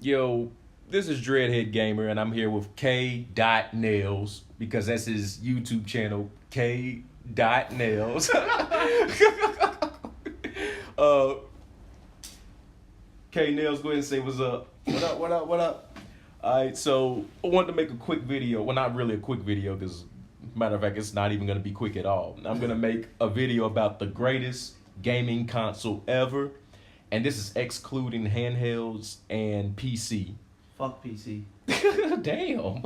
Yo, this is Dreadhead Gamer, and I'm here with K. Nails because that's his YouTube channel, K. Nails. uh, K. Nails, go ahead and say what's up. What up, what up, what up? All right, so I wanted to make a quick video. Well, not really a quick video, because matter of fact, it's not even going to be quick at all. I'm going to make a video about the greatest gaming console ever, and this is excluding handhelds and PC. Fuck PC. Damn.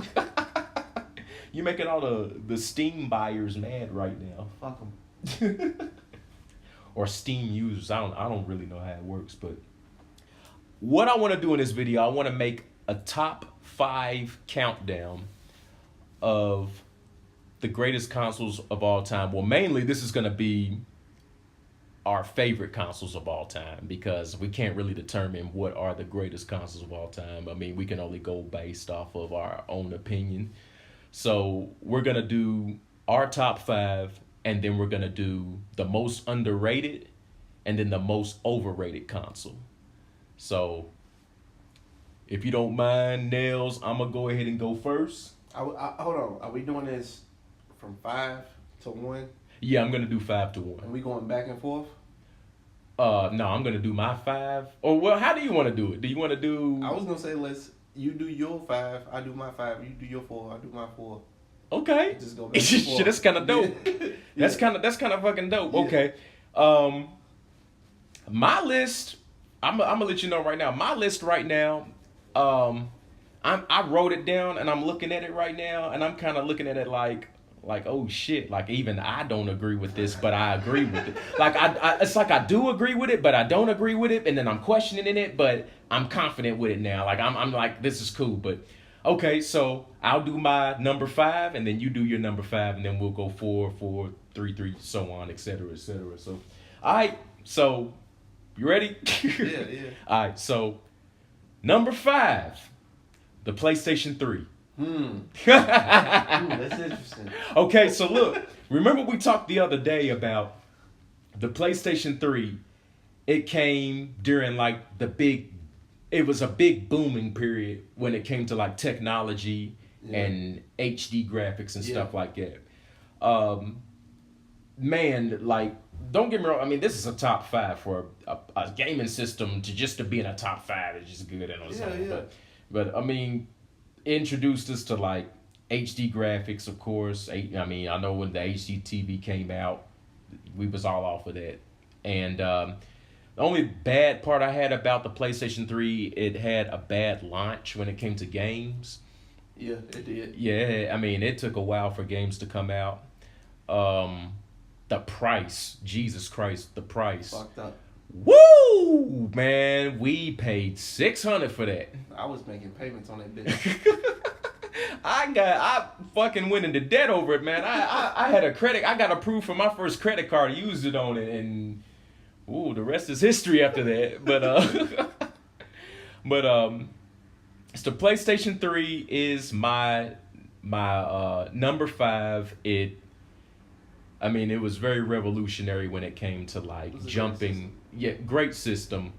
You're making all the Steam buyers mad right now. Fuck them. Or Steam users. I don't really know how it works, but what I want to do in this video, I want to make a top 5 countdown of the greatest consoles of all time. Well, mainly this is going to be our favorite consoles of all time, because we can't really determine what are the greatest consoles of all time. I mean, we can only go based off of our own opinion. So we're going to do our top 5, and then we're going to do the most underrated and then the most overrated console. So if you don't mind, Nails, I'm going to go ahead and go first. Hold on. Are we doing this from 5 to 1? Yeah, I'm going to do 5 to 1. And we going back and forth? No, I'm going to do my 5. Or, well, how do you want to do it? Do you want to do... I was going to say, you do your 5, I do my 5, you do your 4, I do my 4. Okay. Just go back and forth. Shit, that's kind of dope. Yeah. That's kind of fucking dope. Yeah. Okay. My list, I'm gonna let you know right now. My list right now, I wrote it down and I'm looking at it right now, and I'm kind of looking at it like oh shit, like even I don't agree with this, but I agree with it. Like it's like I do agree with it, but I don't agree with it, and then I'm questioning it, but I'm confident with it now. Like I'm like, this is cool. But okay, so I'll do my number 5, and then you do your number 5, and then we'll go 4, 4, 3, 3, so on, etc., etc. So, all right, so you ready? Yeah. All right, so number 5, the PlayStation 3. That's interesting. Okay, so look, remember we talked the other day about the PlayStation 3. It came during like it was a big booming period when it came to like technology and HD graphics and stuff like that. Man, like, don't get me wrong. I mean, this is a top 5 for a gaming system to be in a top 5 is just good and on something. Yeah. But I mean, it introduced us to like HD graphics, of course. I mean, I know when the HD TV came out, we was all off of that. And the only bad part I had about the PlayStation 3, it had a bad launch when it came to games. Yeah, it did. Yeah, I mean, it took a while for games to come out. The price, Jesus Christ, the price. Fucked up. Woo! Man, we paid $600 for that. I was making payments on that bitch. I fucking went into debt over it, man. I had I got approved for my first credit card, used it on it, and ooh, the rest is history after that. But so the PlayStation 3 is my number 5. I mean, it was very revolutionary when it came to like jumping. Yeah, great system.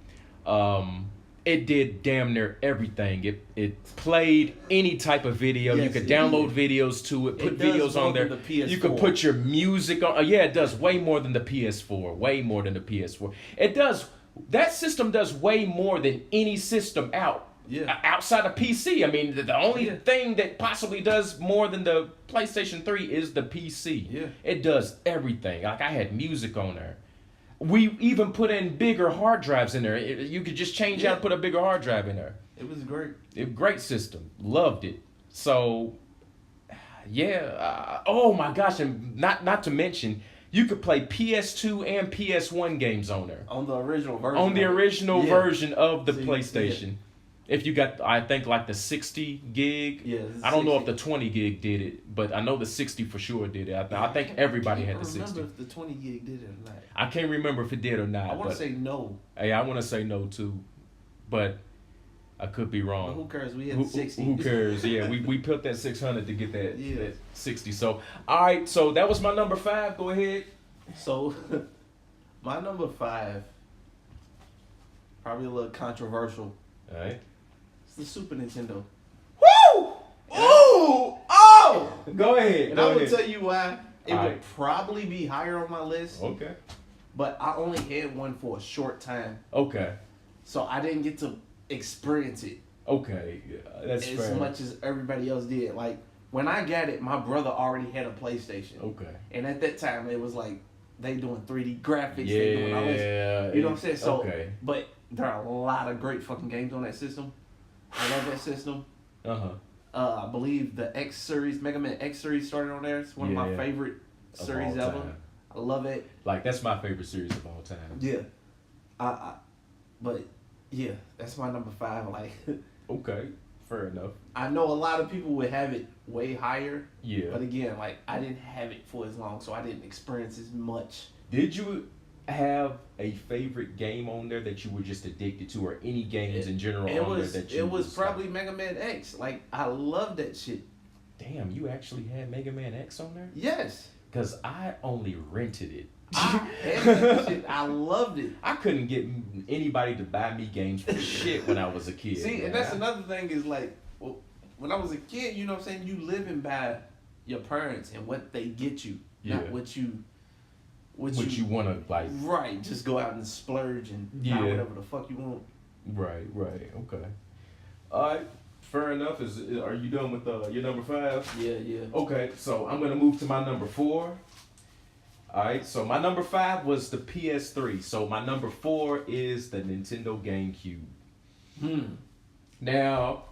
It did damn near everything. It played any type of video. Yes, you could download videos to it, put videos on there. The You could put your music on. Yeah, it does way more than the PS4. Way more than the PS4. It does. That system does way more than any system outside of PC. I mean, the only thing that possibly does more than the PlayStation 3 is the PC. Yeah. It does everything. Like, I had music on there. We even put in bigger hard drives in there. You could just change out and put a bigger hard drive in there. It was great. Great system. Loved it. So, yeah. Oh my gosh, and not to mention, you could play PS2 and PS1 games on there. On the original version. On the original version of the See, PlayStation. yeah. If you got, I think, like the 60 gig. Yeah, I don't know if the 20 gig did it, but I know the 60 for sure did it. I think everybody had the 60. I don't remember if the 20 gig did it or not. I can't remember if it did or not. I want to say no. Hey, I want to say no too, but I could be wrong. But who cares? We had 60. Who cares? Yeah, we put that 600 to get that, Yeah. that 60. So, all right, so that was my number 5. Go ahead. So, my number 5, probably a little controversial. All right. It's the Super Nintendo. Woo! Ooh! Oh! Go ahead. And Go I will ahead. tell you why. It All would right. probably be higher on my list, Okay. but I only had one for a short time, Okay. so I didn't get to experience it Okay. Yeah, that's as fair. much as everybody else did. Like when I got it, my brother already had a PlayStation, Okay. and at that time it was like they doing 3D graphics, Yeah. they doing all this. You know what I'm saying? So, okay. but there are a lot of great fucking games on that system. I love that system. Uh-huh. I believe the X series, Mega Man X series, started on there. It's one of my Yeah. favorite Of series all ever. time. I love it. Like, that's my favorite series of all time. Yeah. But yeah, that's my number 5. Like, Okay. Fair enough. I know a lot of people would have it way higher. Yeah. But again, like I didn't have it for as long, so I didn't experience as much. Did you have a favorite game on there that you were just addicted to, or any games in general on there that you It was like, probably Mega Man X. Like I love that shit. damn, you actually had Mega Man X on there? Yes. Because I only rented it. I had that shit. I loved it. I couldn't get anybody to buy me games for shit when I was a kid. See, man. and that's another thing is like, well, when I was a kid, you know what I'm saying, you living by your parents and what they get you, Yeah. not what you What you want to, like... right, just go out and splurge and buy Yeah. whatever the fuck you want. Right, okay. All right, fair enough. Are you done with your number 5? Yeah. Okay, so I'm going to move to my number 4. All right, so my number 5 was the PS3. So my number 4 is the Nintendo GameCube. Now,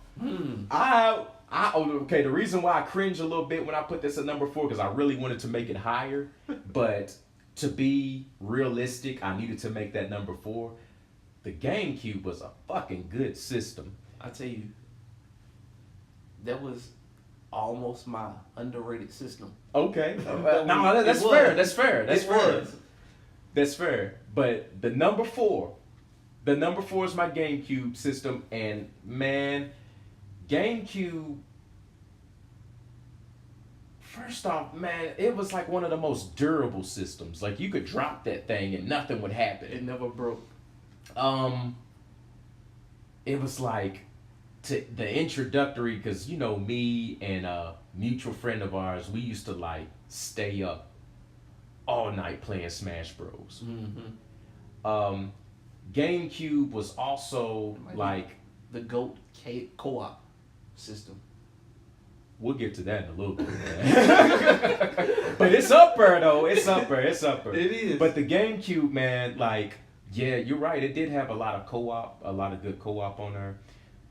okay, the reason why I cringe a little bit when I put this at number 4, because I really wanted to make it higher, but to be realistic, I needed to make that number 4. The GameCube was a fucking good system. I tell you, that was almost my underrated system. Okay. That No, was- that's it fair. was. That's fair. That's It fair. was. That's fair. But the number 4 is my GameCube system, and man, GameCube. First off, man, it was like one of the most durable systems. Like you could drop that thing and nothing would happen. It never broke. It was like to the introductory, because you know me and a mutual friend of ours, we used to like stay up all night playing Smash Bros. GameCube was also like the GOAT co-op system. We'll get to that in a little bit, man. But it's up there though. It's up there. It is. But the GameCube, man, like, yeah, you're right. It did have a lot of good co-op on there.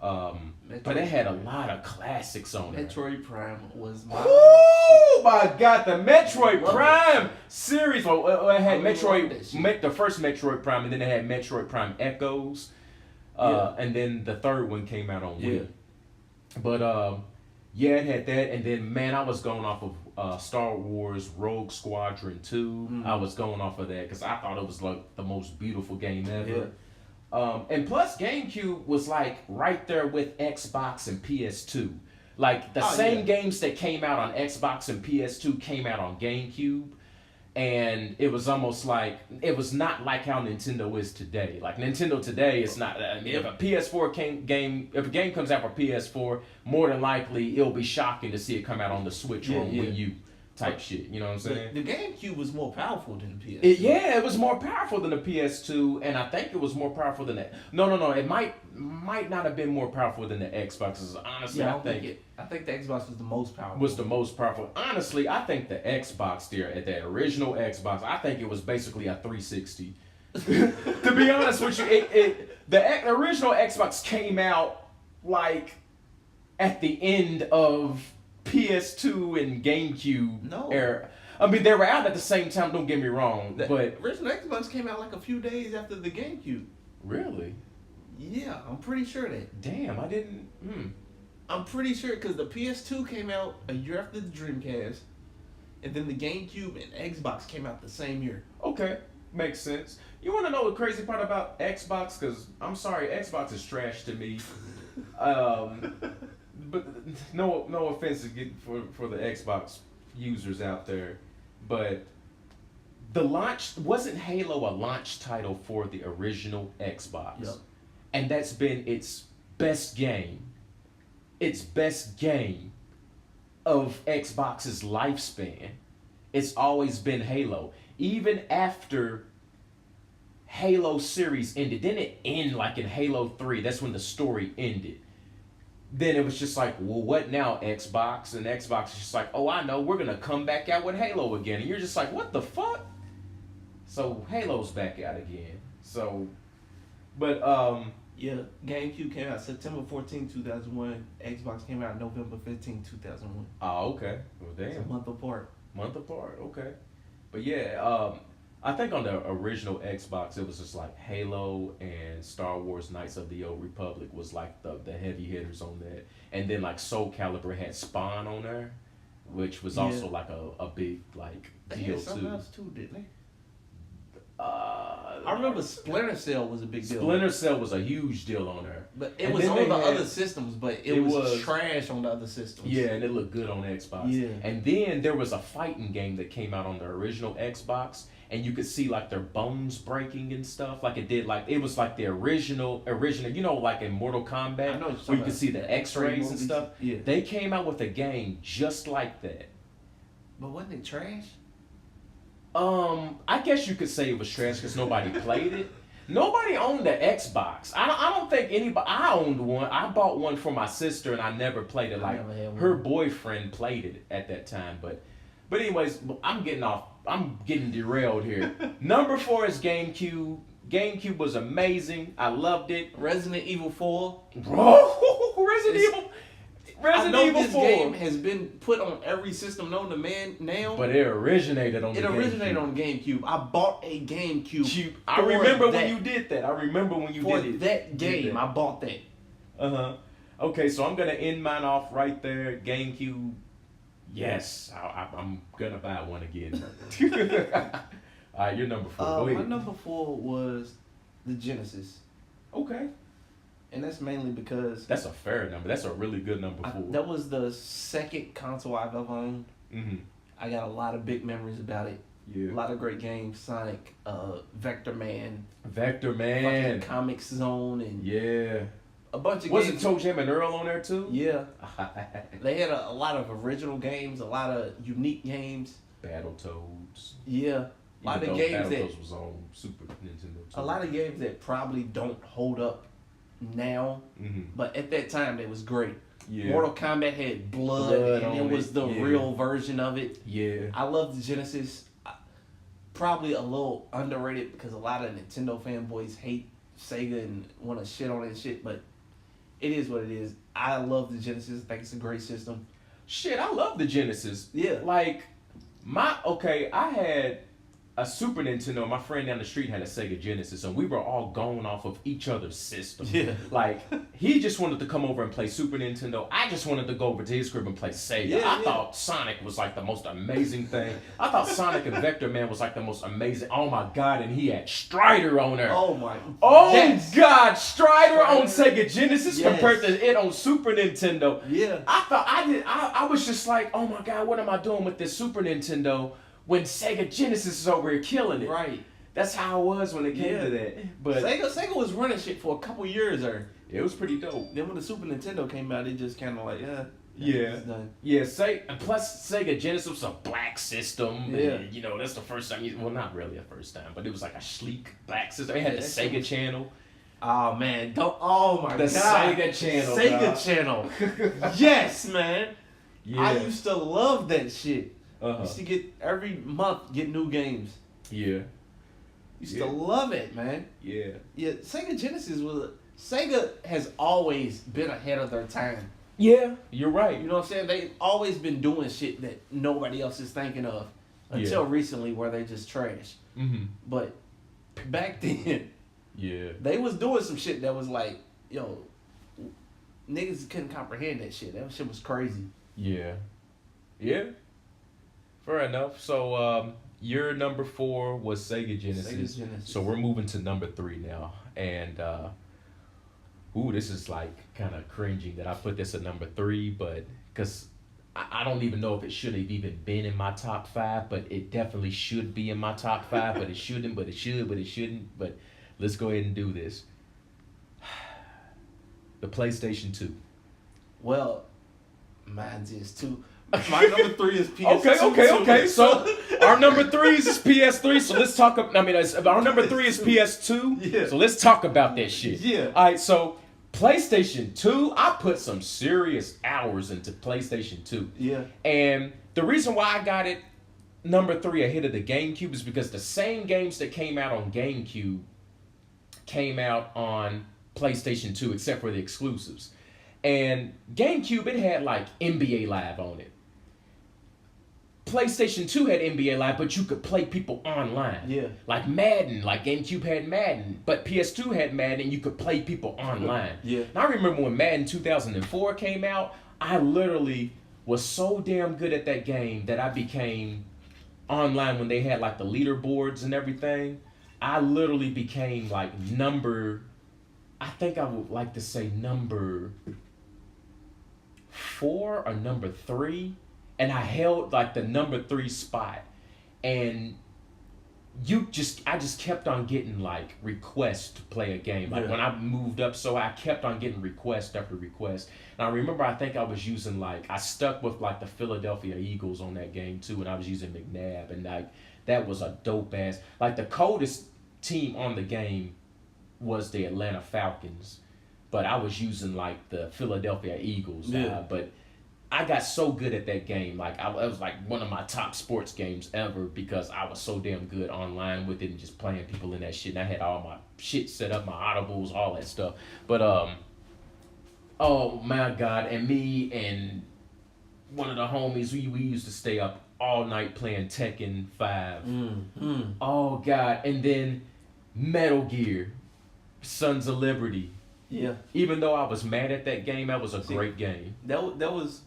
But it had a lot of classics on there. Metroid Prime was my Oh my God, the Metroid Love Prime series. Well, it had I love that Metroid, shit. the first Metroid Prime, and then it had Metroid Prime Echoes, and then the third one came out on Wii. But yeah, it had that, and then man, I was going off of Star Wars Rogue Squadron 2. I was going off of that because I thought it was like the most beautiful game ever. And plus, GameCube was like right there with Xbox and PS2. Like the same games that came out on Xbox and PS2 came out on GameCube. And it was almost like, it was not like how Nintendo is today. Like Nintendo today, it's not, I mean, if a PS4 if a game comes out for PS4, more than likely it'll be shocking to see it come out on the Switch or on Wii U type shit. You know what I'm saying? The GameCube was more powerful than the PS2. It was more powerful than the PS2, and I think it was more powerful than that. No. It might not have been more powerful than the Xbox. 'Cause honestly, I think the Xbox was the most powerful. was the most powerful. Honestly, I think the Xbox there, at the original Xbox, I think it was basically a 360. To be honest with you, the original Xbox came out like at the end of PS2 and GameCube era. I mean, they were out at the same time, don't get me wrong, The but... original Xbox came out like a few days after the GameCube. Really? Yeah, I'm pretty sure that. Damn, I didn't... I'm pretty sure because the PS2 came out a year after the Dreamcast, and then the GameCube and Xbox came out the same year. Okay, makes sense. You want to know the crazy part about Xbox? Because, I'm sorry, Xbox is trash to me. But no offense for the Xbox users out there, but wasn't Halo a launch title for the original Xbox? Yep. And that's been its best game, its best game of Xbox's lifespan, it's always been Halo. Even after Halo series ended, didn't it end like in Halo 3? That's when the story ended. Then it was just like, well, what now, Xbox? And Xbox is just like, oh, I know, we're gonna come back out with Halo again. And you're just like, what the fuck? So Halo's back out again. So, but Yeah, GameCube came out September 14, 2001. Xbox came out November 15, 2001. oh, okay. Well, It's a damn. month apart. Month apart. Okay. But yeah, I think on the original Xbox it was just like Halo and Star Wars Knights of the Old Republic was like the heavy hitters on that, and then like Soul Calibur had Spawn on there, which was also like a big like They deal had something too. else too, didn't they? Uh, I remember Splinter Cell was a big deal. Splinter Cell was a huge deal on there. But it And was then on they the had- other systems, but it it was was- trash on the other systems. Yeah, and it looked good on Xbox. Yeah. And then there was a fighting game that came out on the original Xbox, and you could see like their bones breaking and stuff. Like it was like the original, you know, like in Mortal Kombat, I know what you're where you talking could about. see the X-rays and movies. stuff. Yeah. They came out with a game just like that. But wasn't it trash? I guess you could say it was trash because nobody played it. Nobody owned the Xbox. I don't think anybody. I owned one. I bought one for my sister, and I never played it. I Like never had one. her boyfriend played it at that time. But anyways, I'm getting off. I'm getting derailed here. Number 4 is GameCube. GameCube was amazing. I loved it. Resident Evil 4. Bro, Resident It's- Evil. I Resident know Evil this 4. game has been put on every system known to man now. But it originated on it the originated GameCube. on GameCube. I bought a GameCube. I for remember that, when you did that. I remember when you for did it. that Did game. that. I bought that. Uh-huh. Okay, so I'm gonna end mine off right there. GameCube. Yes, I'm gonna buy one again. All right, you're number 4. Go My ahead. number 4 was the Genesis, Okay, and that's mainly because that's a fair number. That's a really good number 4. that was the second console I've ever owned. Mm-hmm. I got a lot of big memories about it. A Yeah. lot of great games, Sonic, Vector Man, Vector fucking Man. Comic Zone, and Yeah. a bunch of Wasn't games. Toe Jam and Earl on there too? Yeah, they had a lot of original games, a lot of unique games. Battletoads. Yeah, a lot of Even though games that Battletoads was on Super Nintendo too. a lot of games that probably don't hold up now, Mm-hmm. but at that time they was great. Yeah. Mortal Kombat had blood, Blood and it on was it, the yeah. real version of it. Yeah. I love the Genesis. Probably a little underrated because a lot of Nintendo fanboys hate Sega and want to shit on it and shit, but it is what it is. I love the Genesis. I think it's a great system. Shit, I love the Genesis. Yeah. Like, I had a Super Nintendo. My friend down the street had a Sega Genesis, and we were all going off of each other's system. Yeah. Like, he just wanted to come over and play Super Nintendo. I just wanted to go over to his crib and play Sega. Yeah, I yeah. thought Sonic was like the most amazing thing. I thought Sonic and Vector Man was like the most amazing. Oh my God, and he had Strider on there. Oh my. Oh Yes. God, Strider on Strider. Sega Genesis Yes. compared to it on Super Nintendo. Yeah. I was just like, oh my God, what am I doing with this Super Nintendo when Sega Genesis is over here killing it? Right. That's how it was when it came Yeah. to that. But Sega was running shit for a couple years there. it was pretty dope. Then when the Super Nintendo came out, it just kind of like, Yeah. it's done. Yeah, and plus Sega Genesis was a black system. Yeah. And, you know, that's the first time well, not really a first time, but it was like a sleek black system. It had Yeah, the that shit Sega was- channel. Oh man, don't. Oh my The God. Sega channel, Sega dog. channel. Yes, man. Yeah. I used to love that shit. Uh-huh. Used to get every month get new games. Yeah. Used Yeah. to love it, man. Yeah. Yeah, Sega Genesis Sega has always been ahead of their time. Yeah, you're right. You know what I'm saying? They've always been doing shit that nobody else is thinking of until recently, where they just trash. Mm-hmm. But back then, Yeah. they was doing some shit that was like, yo, niggas couldn't comprehend that shit. That shit was crazy. Yeah. Yeah. Fair enough. So your number 4 was Sega Genesis. Sega Genesis. So we're moving to number 3 now. And this is like kind of cringing that I put this at number 3, but because I don't even know if it should have even been in my top 5, but it definitely should be in my top 5, but it shouldn't, but it should, but it shouldn't. But let's go ahead and do this. The PlayStation 2. Well, mine's is too. My number 3 is PS2. Okay. So our number 3 is PS3. So let's talk. Our number 3 is PS2. Yeah. So let's talk about that shit. Yeah. All right. So PlayStation 2, I put some serious hours into PlayStation 2. Yeah. And the reason why I got it number 3 ahead of the GameCube is because the same games that came out on GameCube came out on PlayStation 2, except for the exclusives. And GameCube, it had like NBA Live on it. PlayStation 2 had NBA Live, but you could play people online. Yeah. Like Madden, like GameCube had Madden, but PS2 had Madden, and you could play people online. Yeah. And I remember when Madden 2004 came out, I literally was so damn good at that game that I became online when they had like the leaderboards and everything. I literally became like I think I would like to say number 4 or number 3. And I held like the number 3 spot, and I just kept on getting like requests to play a game. Like when I moved up, so I kept on getting request after request. And I remember, I think I was using I stuck with like the Philadelphia Eagles on that game too, and I was using McNabb, and like that was a dope ass. Like the coldest team on the game was the Atlanta Falcons, but I was using like the Philadelphia Eagles. But I got so good at that game. Like it was like one of my top sports games ever because I was so damn good online with it and just playing people in that shit. And I had all my shit set up, my audibles, all that stuff. But oh my God, and me and one of the homies, we used to stay up all night playing Tekken 5. Oh God, and then Metal Gear, Sons of Liberty. Yeah. Even though I was mad at that game, that was a great game. That was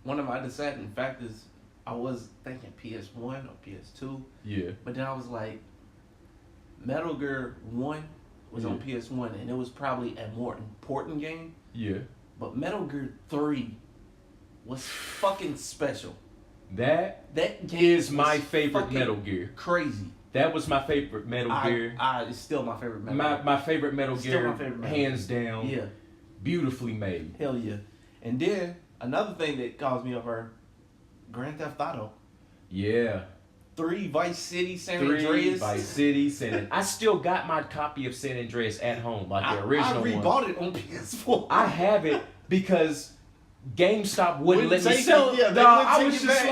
one of my deciding factors. I was thinking PS1 or PS2. Yeah. But then I was like, Metal Gear 1 was on PS1, and it was probably a more important game. Yeah. But Metal Gear 3 was fucking special. That game is my favorite Metal Gear. Crazy. That was my favorite Metal Gear. It's still my favorite Metal Gear. My favorite Metal Gear, my favorite Metal hands Gear. down. Yeah. Beautifully made. Hell yeah. And then, another thing that caused me over, Grand Theft Auto. Yeah. 3 Vice City, San 3 Andreas. Vice City, San Andreas. I still got my copy of San Andreas at home, like the original one. I rebought it on PS4. I have it because GameStop wouldn't let me sell it. Yeah, I was just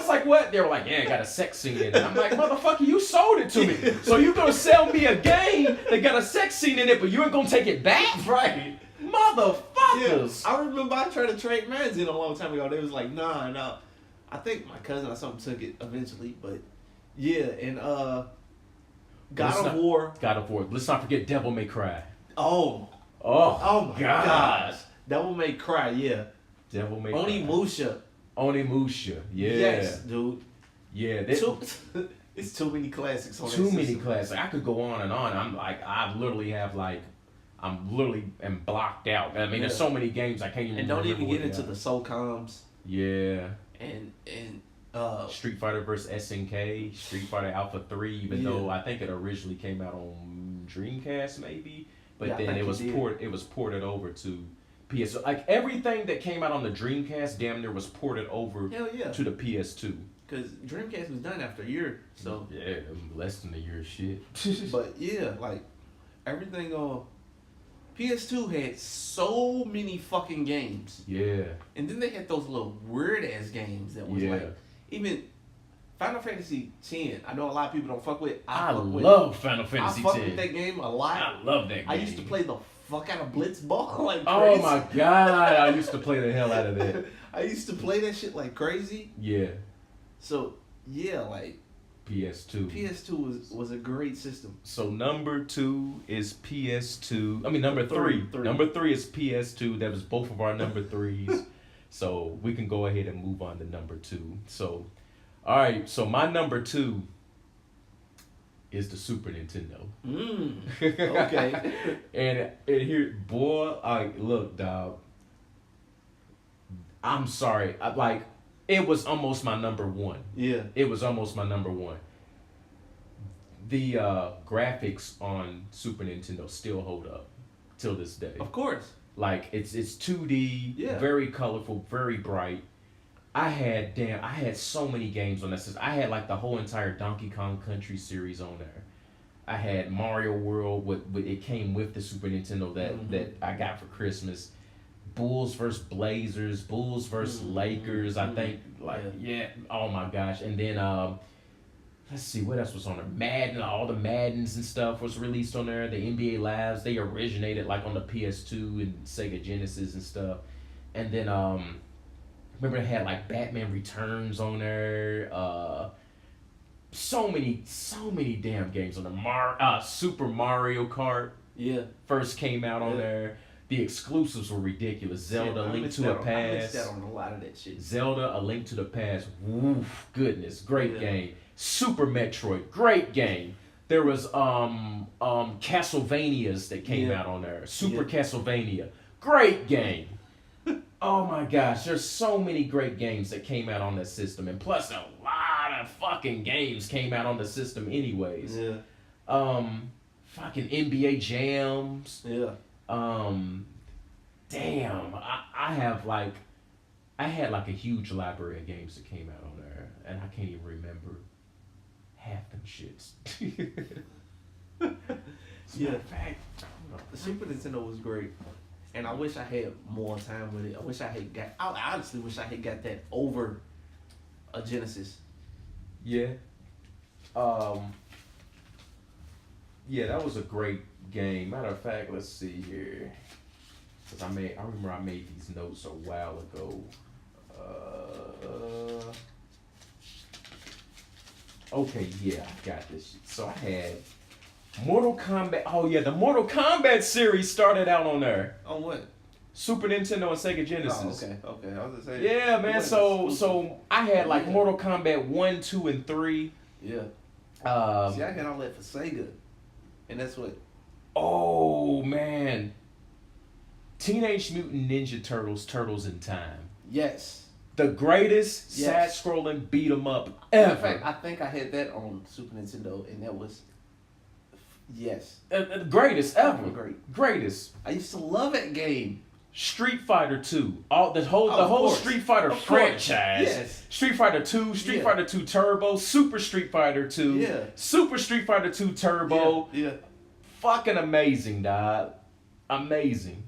like, what? They were like, yeah, it got a sex scene in it. I'm like, motherfucker, you sold it to me. So you gonna sell me a game that got a sex scene in it, but you ain't gonna take it back? Right. Motherfuckers. Yeah. I remember I tried to trade mans in a long time ago. They was like, nah. I think my cousin or something took it eventually, but yeah, and God of War. Let's not forget Devil May Cry. Oh my gosh. Devil May Cry, yeah. Devil May Cry. Onimusha. Yeah. Yes, dude. Yeah. It's too many classics on Too that many system. classics. I could go on and on. I'm literally blocked out. I mean, there's so many games I can't even remember. And don't even get into the the SOCOMs. Yeah. And Street Fighter vs. SNK, Street Fighter Alpha 3, even though I think it originally came out on Dreamcast maybe, but then it was ported over to PS. Like everything that came out on the Dreamcast damn near was ported over to the PS2. Because Dreamcast was done after a year, so yeah, less than a year shit. But yeah, like everything on PS2 had so many fucking games. Yeah. And then they had those little weird ass games that was like, even Final Fantasy X. I know a lot of people don't fuck with. I love Final Fantasy X. I fuck with that game a lot. I love that game. I used to play the fuck out of Blitzball like crazy. Oh my God, I used to play the hell out of that. I used to play that shit like crazy. Yeah. So yeah, like PS2. PS2 was a great system. So number 2 is PS2. I mean number 3. Number 3 is PS2. That was both of our number 3s. So we can go ahead and move on to number 2. So, all right. So my number 2 is the Super Nintendo. Okay. and here, boy, look, dog. I'm sorry. It was almost my number 1. Yeah. It was almost my number 1. The graphics on Super Nintendo still hold up till this day. Of course. Like it's 2D, Yeah. very colorful, very bright. I had so many games on that system. I had like the whole entire Donkey Kong Country series on there. I had Mario World. With it came with the Super Nintendo that I got for Christmas. Bulls versus Blazers, Bulls versus Lakers. I think yeah. Oh my gosh! And then let's see what else was on there. Madden, all the Maddens and stuff was released on there. The NBA Lives, they originated like on the PS2 and Sega Genesis and stuff. And then remember they had like Batman Returns on there. So many damn games on the Super Mario Kart Yeah. first came out on there. The exclusives were ridiculous. Zelda, I Link missed to that a on- I missed Past. that on a lot of that shit. Zelda, A Link to the Past. Woof, goodness, great Yeah. game. Super Metroid, great game. There was Castlevanias that came Yeah. out on there. Super Yeah. Castlevania, great game. Oh my gosh, there's so many great games that came out on that system, and plus a lot of fucking games came out on the system anyways. Yeah. Fucking NBA Jams. Yeah. Damn, I have like, I had like a huge library of games that came out on there, and I can't even remember half them shits. Yeah. In fact, The Super Nintendo was great, and I wish I had more time with it. I honestly wish I had got that over a Genesis. yeah, yeah, that was a great game. Matter of fact, let's see here, because I remember I made these notes a while ago. Okay, yeah, I got this shit. So I had Mortal Kombat. Oh yeah, the Mortal Kombat series started out on there. On what? Super Nintendo and Sega Genesis. Oh, okay. I was gonna say. Yeah, man. What So I had like Yeah. Mortal Kombat 1, 2, and 3. Yeah. Um, See, I had all that for Sega, and that's what. oh man, Teenage Mutant Ninja Turtles: Turtles in Time. Yes. The greatest Yes. side-scrolling beat 'em up In ever. fact, I think I had that on Super Nintendo, and that was. Yes. Greatest ever. Great. Greatest. I used to love that game. Street Fighter 2. The whole Of course. Street Fighter Of course. franchise. Yes. Street Fighter 2, Street Yeah. Fighter 2 Turbo, Super Street Fighter 2, Yeah. Super Street Fighter 2 Turbo. Yeah. Fucking amazing, dog. Amazing.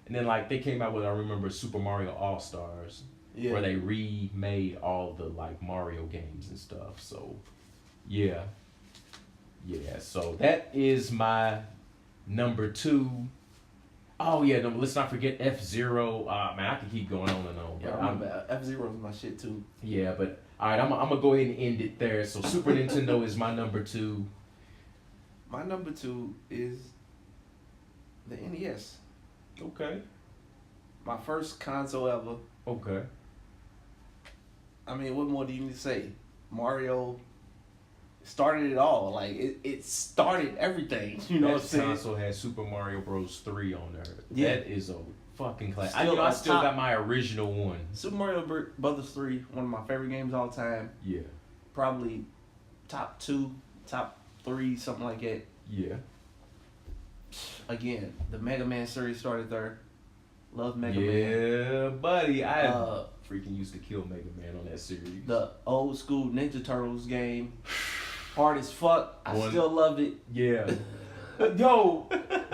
And then like they came out with, I remember, Super Mario All-Stars, Yeah. where they remade all the like Mario games and stuff. So yeah. Yeah, so that is my number 2. Oh yeah, no, let's not forget F-Zero. Man, I could keep going on and on. Yeah, But I remember F-Zero was my shit too. yeah, but all right, I'm gonna go ahead and end it there. So Super Nintendo is my number 2. My number 2 is the NES. Okay. My first console ever. Okay. I mean, what more do you need to say? Mario started it all. Like it started everything. You know what I'm That saying? console had Super Mario Bros. 3 on there. Yeah. That is a fucking class. Still I on still top. got my original one. Super Mario Brothers 3, one of my favorite games of all time. Yeah. Probably top 2, top 3, something like that. Yeah. Again, the Mega Man series started there. Love Mega Man. Yeah, buddy. I Uh, freaking used to kill Mega Man on that series. The old school Ninja Turtles game. Hard as fuck. I One- still loved it. Yeah. Yo,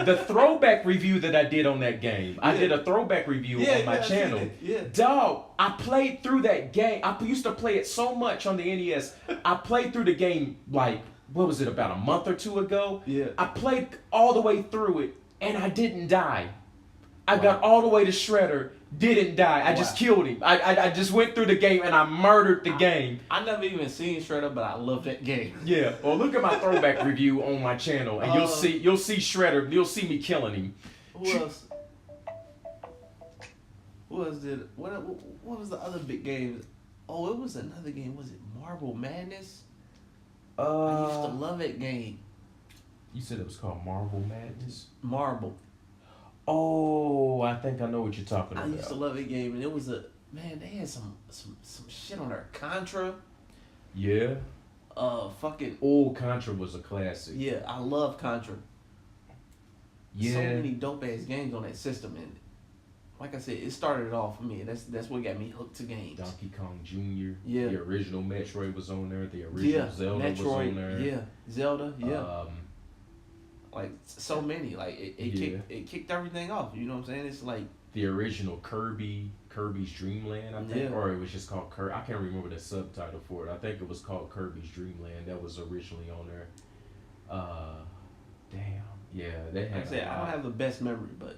the throwback review that I did on that game. I Yeah. did a throwback review on my I seen channel. it. Yeah. Dog, I played through that game. I used to play it so much on the NES. I played through the game like, what was it, about a month or 2 ago? Yeah. I played all the way through it and I didn't die. I got all the way to Shredder, didn't die. I just Wow. killed him. I just went through the game and I murdered the game. I never even seen Shredder, but I love that game. Yeah. Well, look at my throwback review on my channel, and you'll see Shredder. You'll see me killing him. Who else? Who else did? What was the other big game? Oh, it was another game. Was it Marble Madness? I used to love that game. You said it was called Marvel Madness. Marble. Oh, I think I know what you're talking I about. used to love that game, and it was man. They had some shit on there. Contra. Yeah. Fucking. Oh, Contra was a classic. Yeah, I love Contra. Yeah. So many dope ass games on that system, and like I said, it started it off for me. That's what got me hooked to games. Donkey Kong Jr. Yeah. The original Metroid was on there. The original Zelda Metroid, was on there. Yeah, Zelda. Yeah. Um, Like so many, like it kicked everything off. You know what I'm saying? It's like the original Kirby's Dream Land, I think, or it was just called Kirby. I can't remember the subtitle for it. I think it was called Kirby's Dream Land. That was originally on there. Damn, yeah, they had. Like I said, I don't have the best memory, but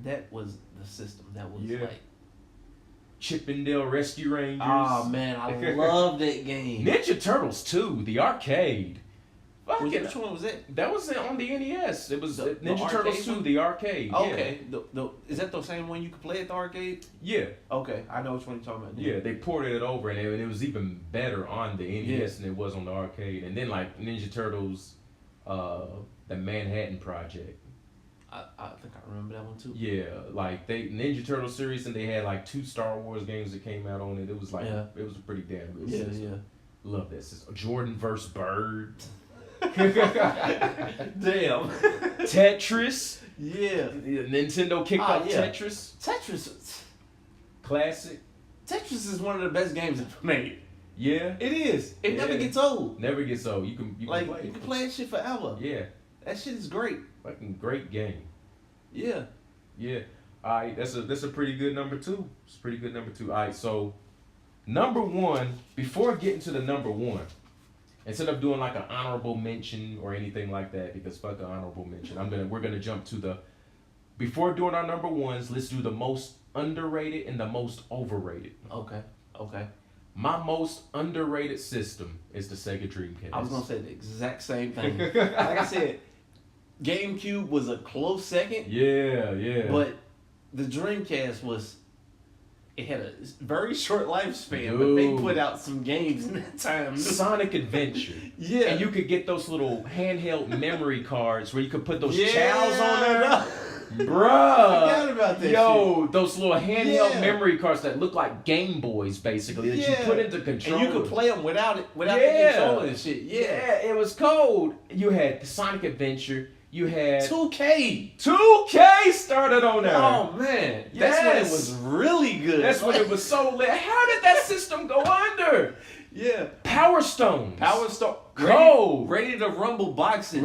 that was the system. That was like Chippendale Rescue Rangers. Oh man, I love that game. Ninja Turtles 2, the arcade. Which one was it? That was on the NES. It was Ninja the Turtles 2, the arcade. Okay. Yeah. Is that the same one you could play at the arcade? Yeah. Okay, I know which one you're talking about. Yeah, they ported it over, and it was even better on the NES than it was on the arcade. And then like Ninja Turtles, the Manhattan Project. I think I remember that one too. Yeah, like Ninja Turtle series, and they had like 2 Star Wars games that came out on it. It was like it was a pretty damn good system. Yeah. Love that system. Jordan vs. Bird. Damn. Tetris. Yeah. Nintendo kicked off Tetris. Tetris. Classic. Tetris is one of the best games ever made. Yeah. It is. It never gets old. Never gets old. You can play it. You can play that shit forever. Yeah. That shit is great. Fucking great game. Yeah. Yeah. All right. That's a pretty good number 2. It's a pretty good number 2. All right. So number 1. Before getting to the number 1. Instead of doing like an honorable mention or anything like that, because fuck an honorable mention, we're gonna jump to the. Before doing our number 1s, let's do the most underrated and the most overrated. Okay. My most underrated system is the Sega Dreamcast. I was gonna say the exact same thing. Like I said, GameCube was a close second. Yeah. But the Dreamcast was. It had a very short lifespan, but they put out some games in that time. Sonic Adventure. Yeah. And you could get those little handheld memory cards where you could put those chows on there. Bruh. I forgot about that shit. Those little handheld memory cards that look like Game Boys, basically, that you put into control. And you could play them without the controller and shit. Yeah, it was cold. You had the Sonic Adventure. You had 2K. 2K started on there. Oh man, that's when it was really good. That's when it was so lit. How did that system go under? Yeah. Power Stone. Cold. Ready to Rumble Boxing.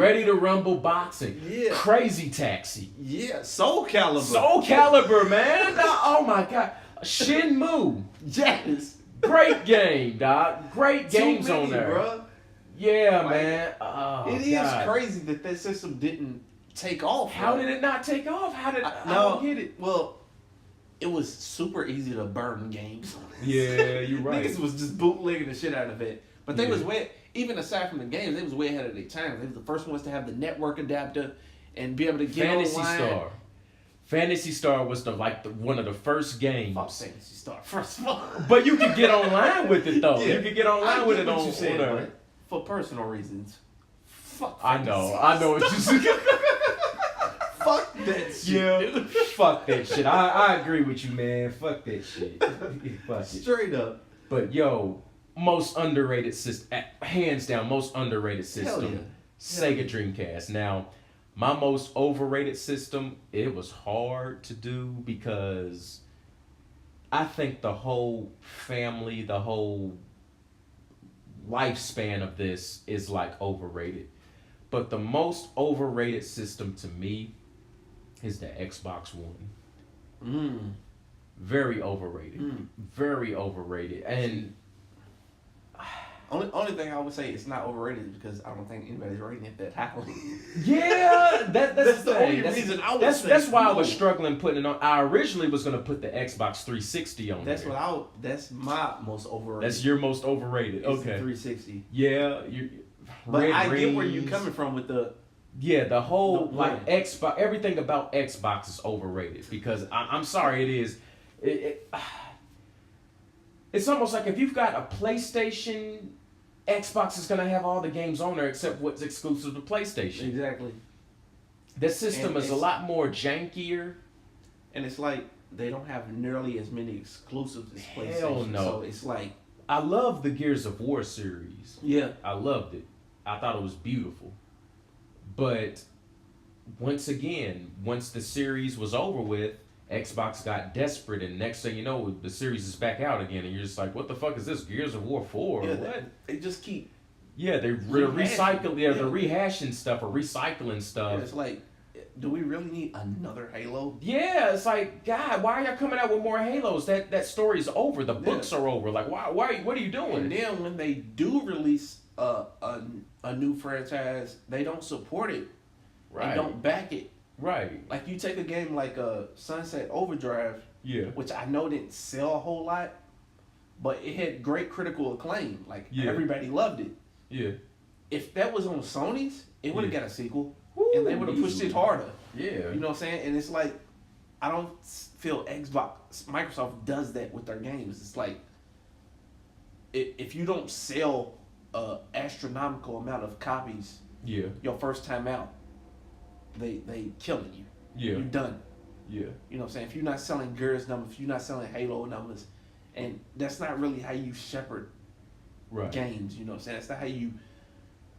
Yeah. Crazy Taxi. Yeah. Soul Calibur. Man. Oh my God. Shenmue. Yes. Great game, dog. Great games on there. Bro. Yeah, man. Oh, it is crazy that system didn't take off. How did it not take off? I don't get it. Well, it was super easy to burn games. Yeah, you're right. Niggas was just bootlegging the shit out of it. But they was way, even aside from the games, they was way ahead of their time. They was the first ones to have the network adapter and be able to get online. Fantasy Star was one of the first games. Fuck Fantasy Star, first of all. But you could get online with it though. You could get online with it on there. For personal reasons. Fuck. I know what you said. Fuck that shit, dude. Fuck that shit. I agree with you, man. Fuck that shit. Fuck it. Straight up. But most underrated system, hands down, most underrated system, Sega Dreamcast. Now, my most overrated system, it was hard to do because I think the whole family, the whole lifespan of this is like overrated. But the most overrated system to me is the Xbox One. Very overrated. Very overrated. And only thing I would say it's not overrated is because I don't think anybody's rating it that highly. Yeah, that's the only reason I would that's why I was struggling putting it on. I originally was gonna put the Xbox 360 on that's there. That's my most overrated. That's your most overrated. Okay. 360. Yeah, but I get where you're coming from with the the whole Xbox. Everything about Xbox is overrated because I'm sorry, it is. It's almost like if you've got a PlayStation, Xbox is going to have all the games on there except what's exclusive to PlayStation. Exactly. The system is a lot more jankier. And it's like they don't have nearly as many exclusives as PlayStation. Hell no. So it's like... I love the Gears of War series. Yeah. I loved it. I thought it was beautiful. But once again, once the series was over with, Xbox got desperate, and next thing you know, the series is back out again, and you're just like, what the fuck is this? Gears of War 4? Yeah, What? they just keep. Yeah, they're recycling. Yeah, they're rehashing stuff or recycling stuff. Yeah, it's like, do we really need another Halo? Yeah, it's like, God, why are y'all coming out with more Halos? That story's over. The books are over. Like, why? What are you doing? And then when they do release a new franchise, they don't support it. Right. They don't back it. Right. Like, you take a game like Sunset Overdrive, Yeah. which I know didn't sell a whole lot, but it had great critical acclaim. Like, Yeah. everybody loved it. Yeah. If that was on Sony's, it would have Yeah. got a sequel. Woo, And they would have pushed it harder. Yeah. You know what I'm saying? And it's like, I don't feel Microsoft does that with their games. It's like, if you don't sell a astronomical amount of copies Yeah. your first time out, they killing you. Yeah. You're done. Yeah. You know what I'm saying? If you're not selling Gears numbers, if you're not selling Halo numbers, and that's not really how you shepherd Right. games. You know what I'm saying? That's not how you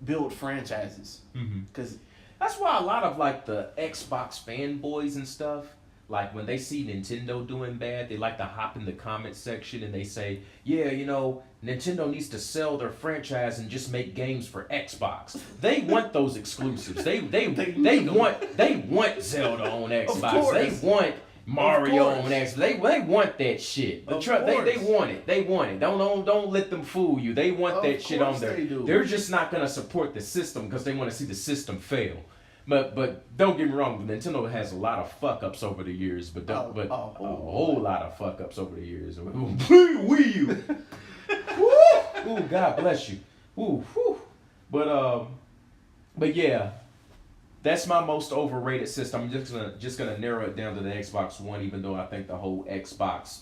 build franchises. Mm-hmm. Because That's why a lot of like the Xbox fanboys and stuff, like when they see Nintendo doing bad, they like to hop in the comment section and they say, "Yeah, you know, Nintendo needs to sell their franchise and just make games for Xbox." They want those exclusives. They want Zelda on Xbox. They want Mario on Xbox. They want that shit. They want it. They want it. Don't let them fool you. They want that shit on there. They're just not gonna support the system because they want to see the system fail. But don't get me wrong, Nintendo has a lot of fuck ups over the years, but a whole lot of fuck ups over the years. Wii U. Ooh, God bless you. Ooh, whew. But yeah, that's my most overrated system. I'm just gonna narrow it down to the Xbox One, even though I think the whole Xbox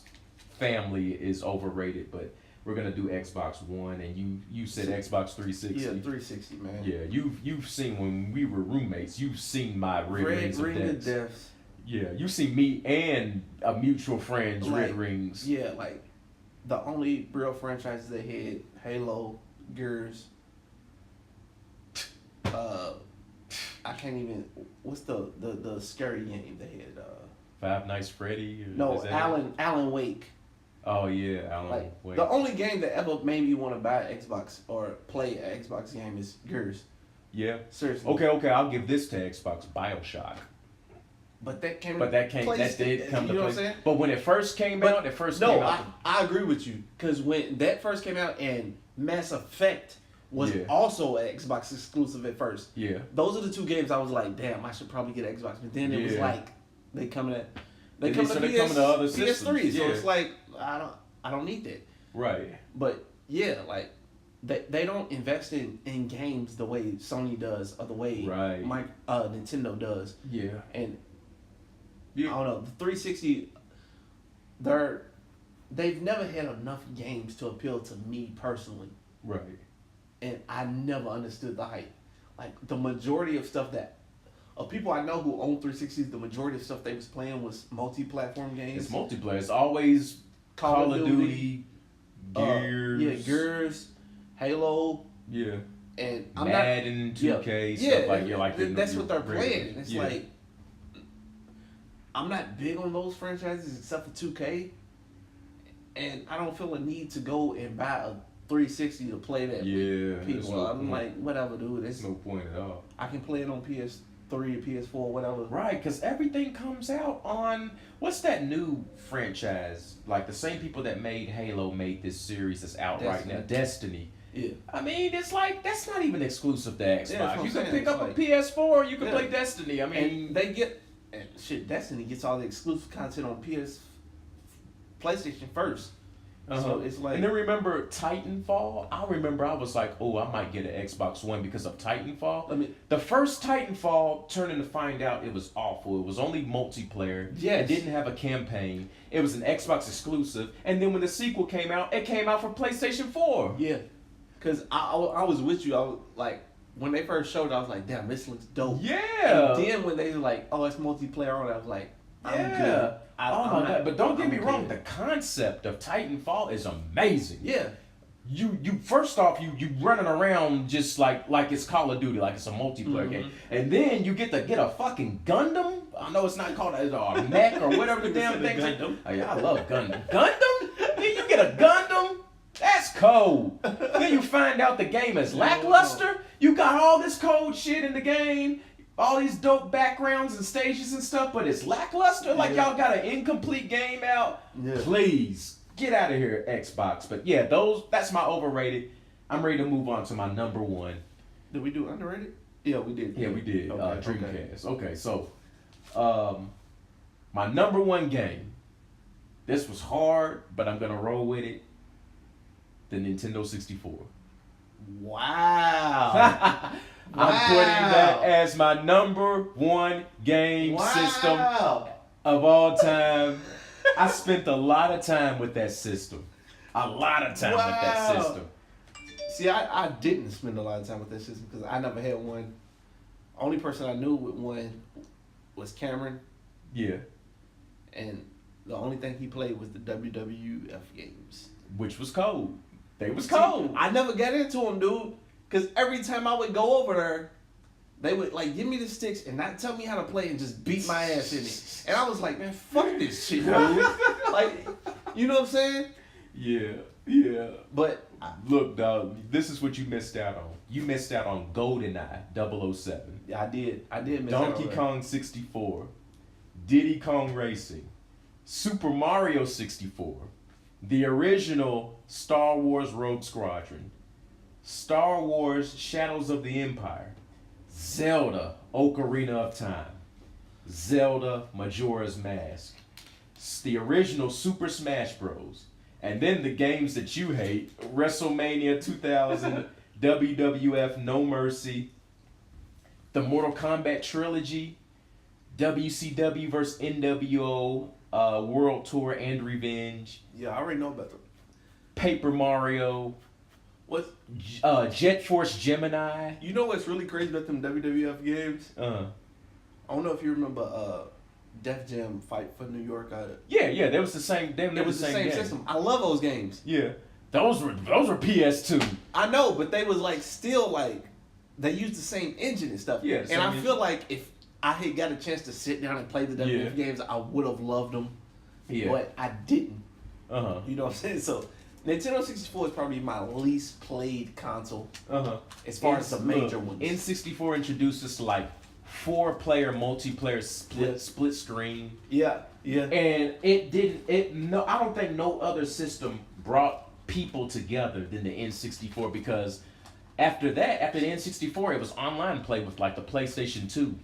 family is overrated. But we're gonna do Xbox One, and you said Xbox 360. Yeah, 360, man. Yeah, you've seen when we were roommates. You've seen my red rings of death. Yeah, you see me and a mutual friend's red rings. Yeah, like the only real franchises they had: Halo, Gears. I can't even. What's the scary game they had? Five Nights Freddy. No, Alan Wake. Oh yeah, Alan Wake. The only game that ever made me want to buy an Xbox or play an Xbox game is Gears. Yeah. Seriously. Okay, I'll give this to Xbox. BioShock. But that did come to know play. what I'm saying? But when it first came out, I agree with you, because when that first came out and Mass Effect was also an Xbox exclusive at first. Yeah. Those are the two games I was like, damn, I should probably get an Xbox. But then it was like they come to other systems. PS3, so it's like I don't need that. Right. But yeah, like they don't invest in games the way Sony does or the way Nintendo does. Yeah. And I don't know, the 360 they've never had enough games to appeal to me personally. Right. And I never understood the hype. Like the majority of stuff of people I know who own 360s, the majority of stuff they was playing was multi-platform games. It's multiplayer. It's always Call of Duty, Gears. Gears, Halo. Yeah. And Madden, 2K, stuff like that's what they're playing. It's like I'm not big on those franchises except for 2K, and I don't feel a need to go and buy a 360 to play that with people. I'm like, whatever, dude. There's no point at all. I can play it on PS3, PS4, whatever. Right, because everything comes out on what's that new franchise? Like the same people that made Halo made this series that's out right now, Destiny. Yeah. I mean, it's like that's not even exclusive to Xbox. Yeah, you can pick up a PS4, you can play Destiny. I mean, and they get Destiny gets all the exclusive content on PlayStation first. So it's like, and then remember Titanfall? I was like, oh, I might get an Xbox One because of Titanfall. The first Titanfall turned in to find out it was awful. It was only multiplayer. Yes. It didn't have a campaign. It was an Xbox exclusive. And then when the sequel came out, it came out for PlayStation 4. Yeah. Because I was with you. I was like, when they first showed it, I was like, damn, this looks dope. Yeah. And then when they were like, oh, it's multiplayer on it, I was like, I'm good. Oh my God. But don't get me wrong, the concept of Titanfall is amazing. Yeah. you first off you running around just like it's Call of Duty, like it's a multiplayer game, and then you get a fucking Gundam. I know it's not called a mech or whatever the damn thing. Oh, yeah, I love Gundam. Gundam? Then you get a Gundam? That's cold. Then you find out the game is lackluster. You got all this cold shit in the game, all these dope backgrounds and stages and stuff, but it's lackluster. Like y'all got an incomplete game out. Yeah. Please. Get out of here, Xbox. But yeah, that's my overrated. I'm ready to move on to my number one. Did we do underrated? Yeah, we did. Yeah, we did. Dreamcast. Okay, so my number one game. This was hard, but I'm gonna roll with it. The Nintendo 64. Wow. I'm putting that as my number one game system of all time. I spent a lot of time with that system. A lot of time with that system. See, I didn't spend a lot of time with that system because I never had one. Only person I knew with one was Cameron. Yeah. And the only thing he played was the WWF games. Which was cold. They was cold. I never got into them, dude. Because every time I would go over there, they would like give me the sticks and not tell me how to play and just beat my ass in it. And I was like, man, fuck this shit, dude. Like, you know what I'm saying? Yeah. But look, dog, this is what you missed out on. You missed out on GoldenEye 007. Yeah, I did miss Donkey out on Kong 64. Diddy Kong Racing. Super Mario 64. The original Star Wars Rogue Squadron. Star Wars Shadows of the Empire. Zelda, Ocarina of Time. Zelda, Majora's Mask. The original Super Smash Bros. And then the games that you hate. WrestleMania 2000, WWF No Mercy. The Mortal Kombat Trilogy. WCW vs. NWO World Tour and Revenge. Yeah, I already know about them. Paper Mario. What? Jet Force Gemini. You know what's really crazy about them WWF games? I don't know if you remember Def Jam Fight for New York. Yeah, that was the same. It was the same system. I love those games. Yeah, those were PS2. I know, but they was like still like they used the same engine and stuff. Yeah, and I feel like if I had got a chance to sit down and play the WWF games, I would have loved them. Yeah, but I didn't. You know what I'm saying? So Nintendo 64 is probably my least played console. As far as the major ones. N64 introduced us to like 4-player multiplayer split screen. Yeah. And I don't think no other system brought people together than the N64, because after the N64 it was online play with like the PlayStation 2.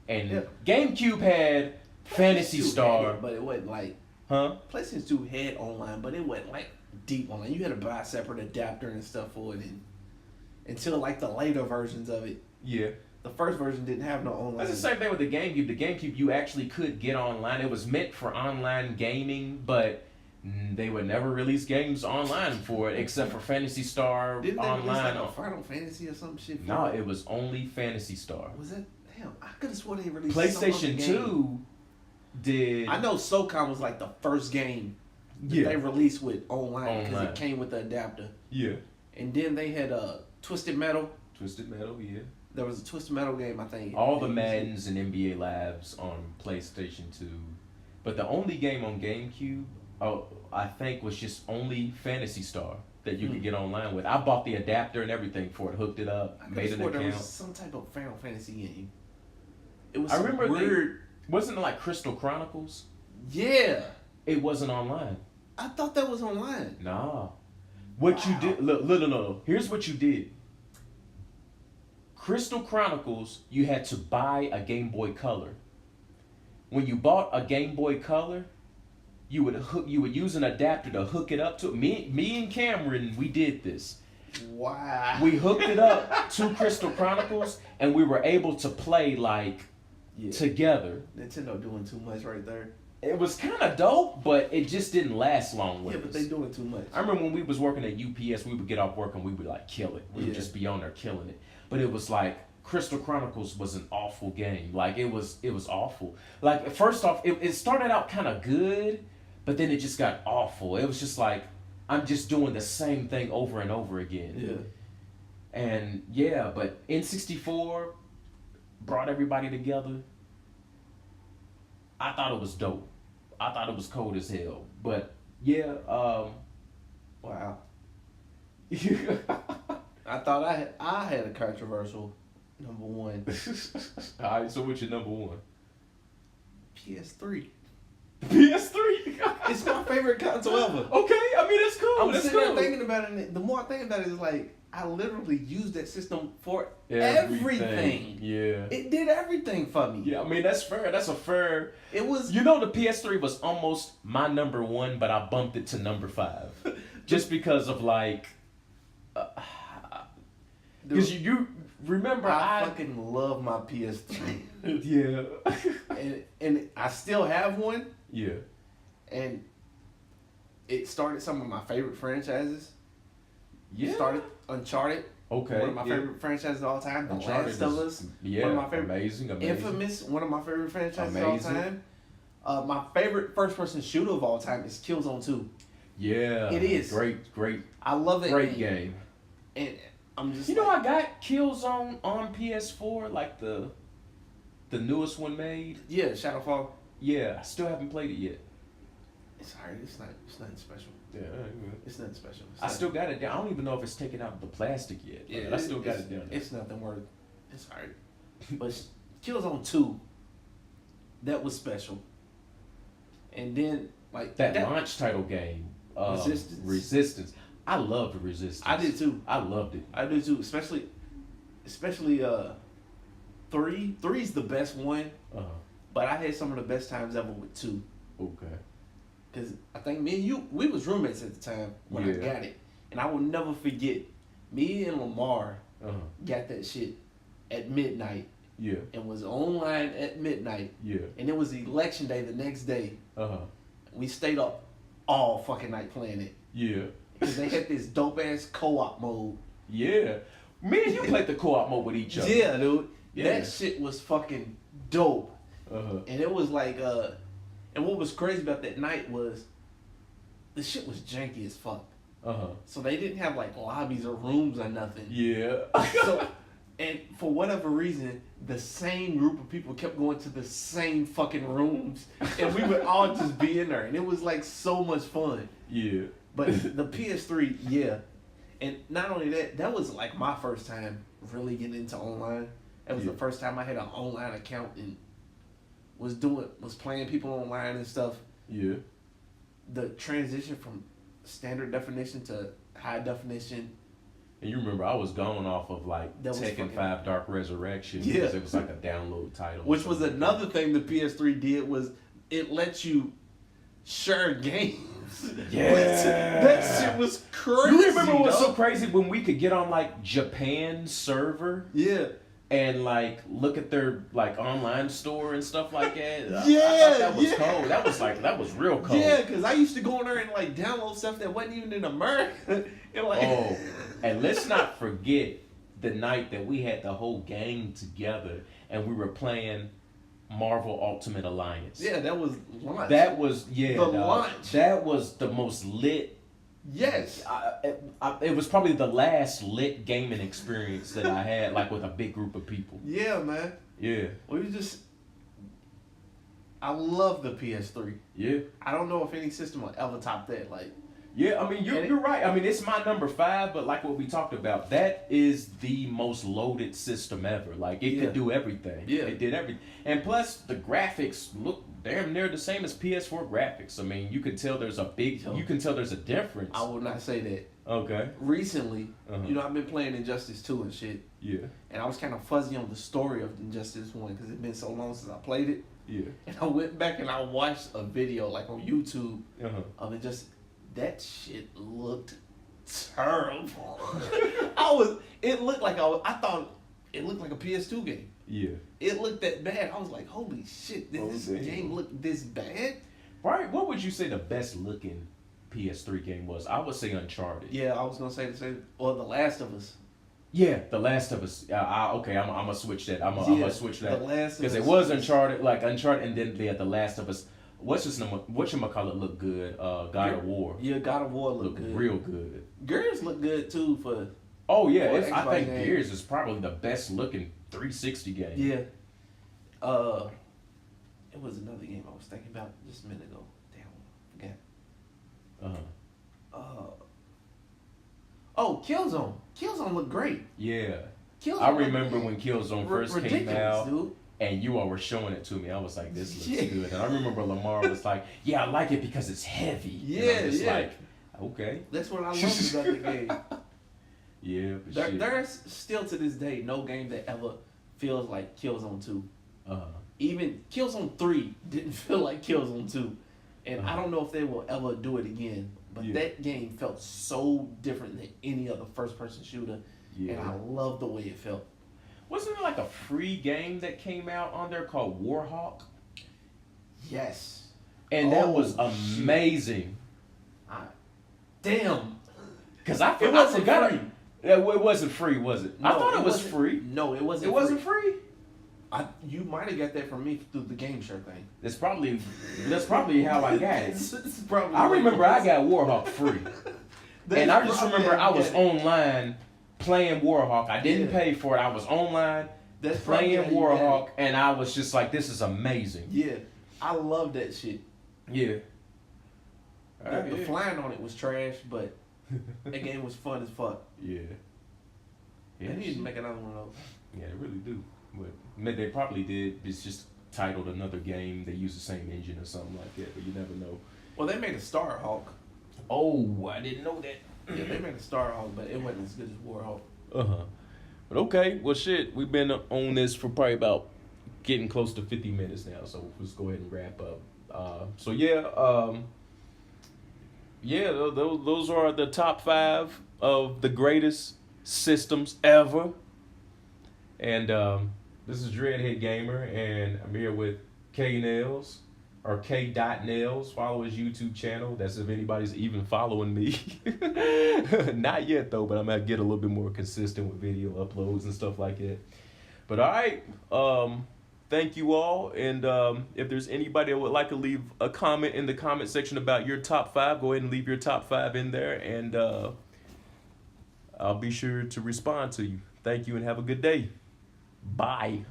And GameCube had Phantasy Star. But it wasn't like PlayStation 2 had online, but it wasn't like deep online. You had to buy a separate adapter and stuff for it, and until like the later versions of it. Yeah. The first version didn't have no online. That's the same thing with the GameCube. The GameCube, you actually could get online. It was meant for online gaming, but they would never release games online for it, except for Phantasy Star. Didn't they online. Release like a Final Fantasy or some shit? No, it was only Phantasy Star. Was it? Damn, I could have sworn they released PlayStation 2 did. I know SOCOM was like the first game that they released with online because it came with the adapter. Yeah. And then they had Twisted Metal. Yeah. There was a Twisted Metal game, I think. All the Maddens and NBA Labs on PlayStation 2. But the only game on GameCube, I think, was just only Phantasy Star that you could get online with. I bought the adapter and everything for it, hooked it up, made an account. There was some type of Final Fantasy game. It was weird. Wasn't it like Crystal Chronicles? Yeah. It wasn't online. I thought that was online. Nah. What you did, look. Here's what you did. Crystal Chronicles, you had to buy a Game Boy Color. When you bought a Game Boy Color, you would use an adapter to hook it up to it. Me and Cameron, we did this. Wow. We hooked it up to Crystal Chronicles, and we were able to play together. Nintendo doing too much right there. It was kind of dope, but it just didn't last long with us. Yeah, but they doing too much. I remember when we was working at UPS, we would get off work and we would like kill it. We would just be on there killing it. But it was like Crystal Chronicles was an awful game. Like it was awful. Like first off, it started out kind of good, but then it just got awful. It was just like I'm just doing the same thing over and over again. Yeah. And yeah, but N64 brought everybody together. I thought it was dope. I thought it was cold as hell. But yeah, Wow. I thought I had a controversial number one. all right. So what's your number one? PS3. PS3. It's my favorite console ever. Okay, I mean that's cool. I'm That's sitting cool. there thinking about it, and the more I think about it, it's like I literally used that system for Everything. everything. Yeah. It did everything for me. Yeah, I mean that's fair. That's a fair. It was. You know, the PS3 was almost my number one, but I bumped it to number 5, just because of like. Because you remember I fucking love my PS3. yeah. and I still have one, Yeah. and it started some of my favorite franchises. Yeah. It started Uncharted. Okay. One of my favorite franchises of all time. The Uncharted Last of is- Us. Yeah. One of my favorite. Amazing. Infamous. One of my favorite franchises of all Amazing. time. My favorite first-person shooter of all time is Killzone 2. Yeah. It is. Great. I love it. Great game. And I'm just. You know, I got Killzone on PS4, like the newest one made. Yeah, Shadowfall. Yeah, I still haven't played it yet. It's alright. It's nothing special. Yeah, It's nothing special. I still got it down. I don't even know if it's taken out of the plastic yet. Yeah, But I still got it down there. It's nothing worth. It's alright. But Killzone 2, that was special. And then like That launch title game, Resistance. I loved Resistance. I did too. I loved it. I do too. Especially 3. 3's the best one. But I had some of the best times ever with 2. Okay. Cause I think me and you, we was roommates at the time when I Yeah. got it, and I will never forget. Me and Lamar Uh-huh. got that shit at midnight Yeah. and was online at midnight, Yeah. and it was election day the next day. Uh-huh. We stayed up all fucking night playing it Yeah. because they had this dope ass co-op mode. Yeah. Me and you played the co-op mode with each other. Yeah, dude. Yeah. That shit was fucking dope, Uh-huh. and it was like and what was crazy about that night was the shit was janky as fuck. Uh-huh. So they didn't have like lobbies or rooms or nothing. Yeah. So, and for whatever reason, the same group of people kept going to the same fucking rooms, and we would all just be in there, and it was like so much fun. Yeah. But the PS3, yeah, and not only that, that was like my first time really getting into online. That was Yeah. the first time I had an online account and was playing people online and stuff. Yeah. The transition from standard definition to high definition. And you remember I was going off of like That was Tekken fucking- 5 Dark Resurrection Yeah. because it was like a download title. or Which was something. another thing the PS3 did was it lets you share games. Yeah. That shit was crazy. You remember what was so dog. crazy when we could get on like Japan server Yeah. and like look at their like online store and stuff like that? I Yeah, thought that was yeah. cold. That was real cold. Yeah, because I used to go in there and like download stuff that wasn't even in America. And like, Oh, and let's not forget the night that we had the whole gang together and we were playing Marvel Ultimate Alliance. yeah, that was launch. That was The dog. launch. That was the most lit. Yes. It was probably the last lit gaming experience that I had, like with a big group of people. Yeah, man. Yeah, I love the PS3. yeah, I don't know if any system will ever top that. Like, yeah. I mean, And you're right. I mean, it's my number 5, but like what we talked about, that is the most loaded system ever. Like it Yeah. could do everything. Yeah. It did everything, and plus the graphics look damn near the same as PS4 graphics. I mean, you can tell there's a difference. I will not say that. Okay. Recently, Uh-huh. you know, I've been playing Injustice 2 and shit. Yeah. And I was kind of fuzzy on the story of Injustice 1 because it's been so long since I played it. Yeah. And I went back and I watched a video like on YouTube Uh-huh. of it. Just that shit looked terrible. I thought it looked like a PS2 game. Yeah. It looked that bad. I was like, holy shit, did Oh, this damn. game look this bad? Right. What would you say the best looking PS3 game was? I would say Uncharted. Yeah, I was gonna say the same. Or The Last of Us. Yeah, The Last of Us. Okay, I'm gonna switch that. I'm gonna switch that The Last of because Us. it was Uncharted, and then they had The Last of Us. whatchamacallit look good? God of War. Yeah, God of War look good. Real good. Gears look good too for. Oh yeah, For I Xbox think game. Gears is probably the best looking 360 game. Yeah. It was another game I was thinking about just a minute ago. Damn, I forgot. Oh, Killzone. Killzone looked great. Yeah. Killzone I remember when Killzone first came ridiculous, out, dude. and you all were showing it to me. I was like, "This looks Yeah. good." And I remember Lamar was like, "Yeah, I like it because it's heavy." And Yeah, I'm just yeah. like, okay. That's what I loved about the game. Yeah, but shit. There's still to this day no game that ever feels like Killzone 2. Even Killzone 3 didn't feel like Killzone 2. And I don't know if they will ever do it again. But that game felt so different than any other first-person shooter. Yeah. And I love the way it felt. Wasn't there like a free game that came out on there called Warhawk? Yes. And that was amazing. Damn. Because I It wasn't forgot free. It wasn't free, was it? No, I thought it was wasn't- free. No, it wasn't. It wasn't free. You might have got that from me through the Game Share thing. That's probably how I got it. It's probably I what it remember was. I got Warhawk free. And I just remember I was online playing Warhawk. I didn't pay for it. I was online playing Warhawk, and I was just like, this is amazing. Yeah, I love that shit. Yeah. The flying on it was trash, but that game was fun as fuck. Yeah. They need to make another one of those. Yeah, they really do. But they probably did. It's just titled another game. They use the same engine or something like that, but you never know. Well, they made a Starhawk. Oh, I didn't know that. Yeah, they made a Starhawk, but it wasn't as good as Warhawk. But okay, well, shit, we've been on this for probably about getting close to 50 minutes now, so let's go ahead and wrap up. Those are the top 5 of the greatest systems ever. And this is Dreadhead Gamer, and I'm here with K Nails, or K.Nails. Follow his YouTube channel. That's if anybody's even following me. Not yet, though, but I'm going to get a little bit more consistent with video uploads and stuff like that. But all right, thank you all. And if there's anybody that would like to leave a comment in the comment section about your top 5, go ahead and leave your top 5 in there, and I'll be sure to respond to you. Thank you and have a good day. Bye.